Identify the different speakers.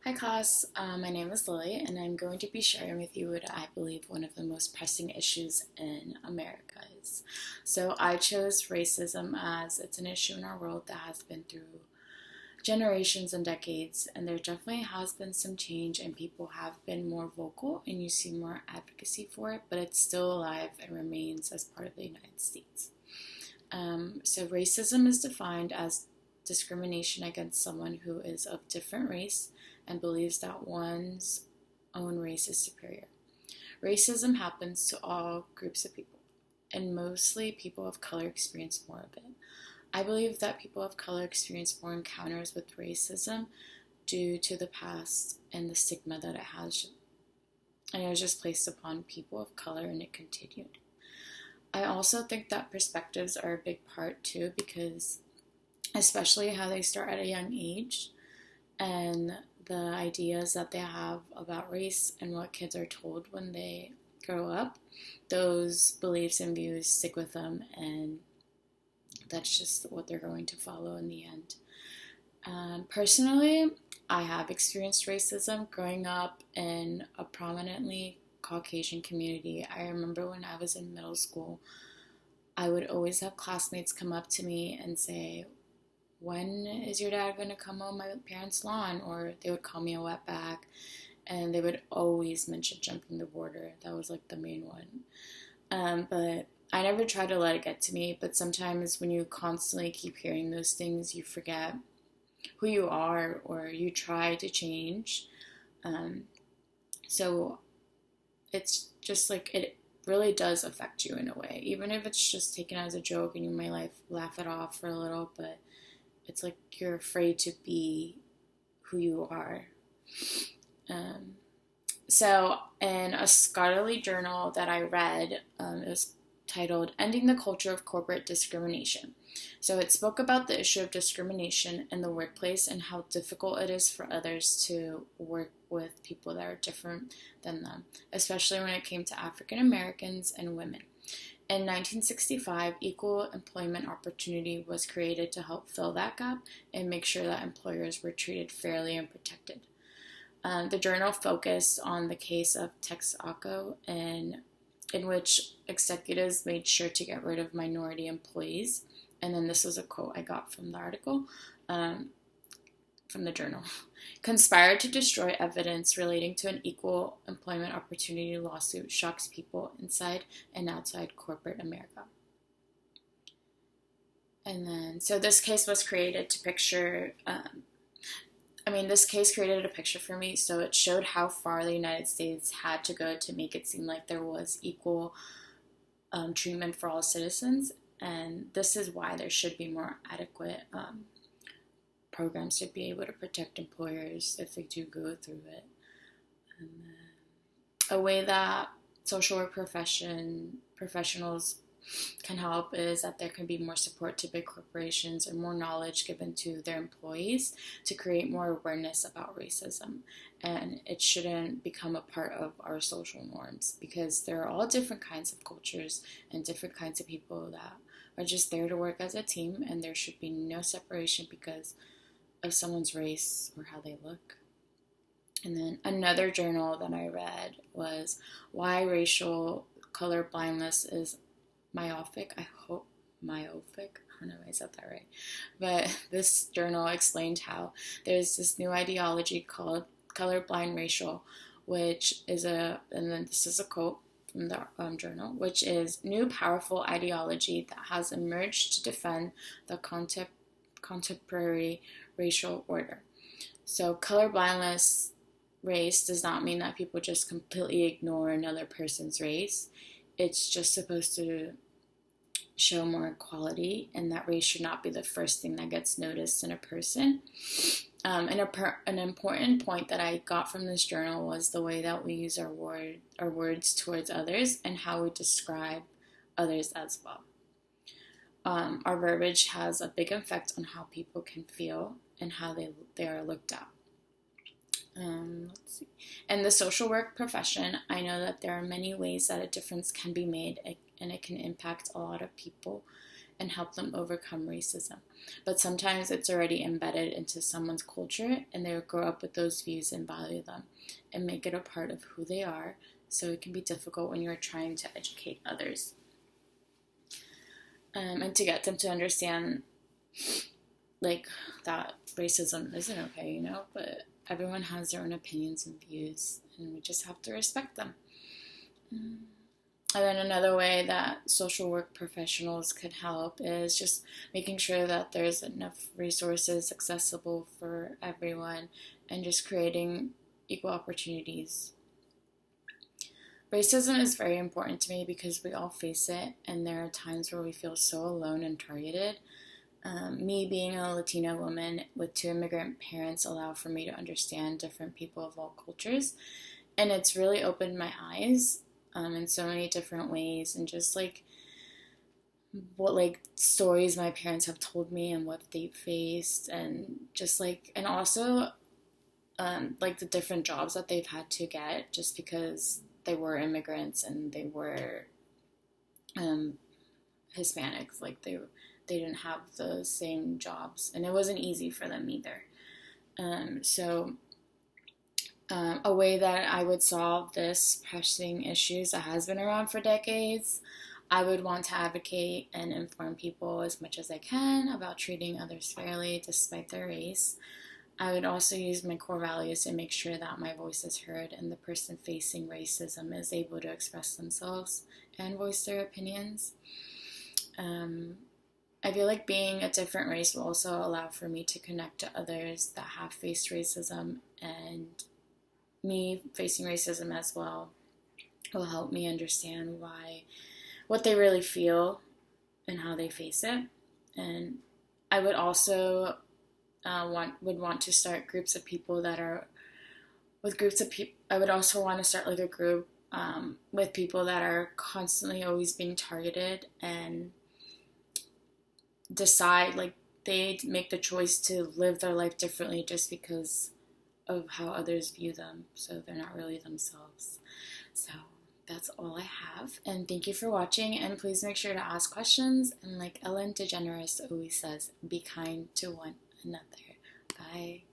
Speaker 1: Hi class, my name is Lily and I'm going to be sharing with you what I believe one of the most pressing issues in America is. So I chose racism as it's an issue in our world that has been through generations and decades, and there definitely has been some change and people have been more vocal and you see more advocacy for it, but it's still alive and remains as part of the United States. So racism is defined as discrimination against someone who is of different race and believes that one's own race is superior. Racism happens to all groups of people, and mostly people of color experience more of it. I believe that people of color experience more encounters with racism due to the past and the stigma that it has, and it was just placed upon people of color and it continued. I also think that perspectives are a big part too, because especially how they start at a young age and the ideas that they have about race and what kids are told when they grow up, those beliefs and views stick with them, and that's just what they're going to follow in the end. Personally, I have experienced racism growing up in a prominently Caucasian community. I remember when I was in middle school, I would always have classmates come up to me and say, when is your dad going to come on my parents' lawn? Or they would call me a wetback, and they would always mention jumping the border. That was like the main one. But I never tried to let it get to me, but sometimes when you constantly keep hearing those things, you forget who you are or you try to change. Um, so it's just like it really does affect you in a way, even if it's just taken as a joke and you might laugh it off for a little, but it's like you're afraid to be who you are. Um, so, in a scholarly journal that I read, it was titled Ending the Culture of Corporate Discrimination. So, it spoke about the issue of discrimination in the workplace and how difficult it is for others to work with people that are different than them, especially when it came to African Americans and women. In 1965, equal employment opportunity was created to help fill that gap and make sure that employers were treated fairly and protected. The journal focused on the case of Texaco, in which executives made sure to get rid of minority employees. And then this was a quote I got from the article, from the journal. Conspired to destroy evidence relating to an equal employment opportunity lawsuit shocks people inside and outside corporate America. And then, so this case was created to picture, this case created a picture for me, so it showed how far the United States had to go to make it seem like there was equal treatment for all citizens, and this is why there should be more adequate programs to be able to protect employers if they do go through it. And a way that social work professionals can help is that there can be more support to big corporations and more knowledge given to their employees to create more awareness about racism. And it shouldn't become a part of our social norms, because there are all different kinds of cultures and different kinds of people that are just there to work as a team, and there should be no separation because of someone's race or how they look. And then another journal that I read was Why Racial Color Blindness is Myopic. I hope myopic. I don't know if I said that right. But this journal explained how there's this new ideology called colorblind racial, which is and then this is a quote from the journal, which is new powerful ideology that has emerged to defend the contemporary racial order. So colorblindness race does not mean that people just completely ignore another person's race. It's just supposed to show more equality, and that race should not be the first thing that gets noticed in a person. An important point that I got from this journal was the way that we use our words towards others and how we describe others as well. Our verbiage has a big effect on how people can feel and how they are looked at. Let's see. In the social work profession, I know that there are many ways that a difference can be made, and it can impact a lot of people. and help them overcome racism. But sometimes it's already embedded into someone's culture, and they will grow up with those views and value them and make it a part of who they are. So it can be difficult when you're trying to educate others. And to get them to understand, like, that racism isn't okay, but everyone has their own opinions and views, and we just have to respect them. And then another way that social work professionals could help is just making sure that there's enough resources accessible for everyone and just creating equal opportunities. Racism is very important to me because we all face it, and there are times where we feel so alone and targeted. Me being a Latina woman with 2 immigrant parents allowed for me to understand different people of all cultures, and it's really opened my eyes in so many different ways, and just what stories my parents have told me and what they faced, and just and also the different jobs that they've had to get just because they were immigrants and they were Hispanics. They didn't have the same jobs, and it wasn't easy for them either. A way that I would solve this pressing issues that has been around for decades, I would want to advocate and inform people as much as I can about treating others fairly despite their race. I would also use my core values to make sure that my voice is heard and the person facing racism is able to express themselves and voice their opinions. I feel like being a different race will also allow for me to connect to others that have faced racism, and me facing racism as well will help me understand what they really feel and how they face it. And I would also want to start groups of people that are with groups of people. I would also want to start a group with people that are constantly always being targeted and decide they make the choice to live their life differently just because of how others view them, so they're not really themselves. So that's all I have, and thank you for watching, and please make sure to ask questions, and like Ellen DeGeneres always says, be kind to one another. Bye.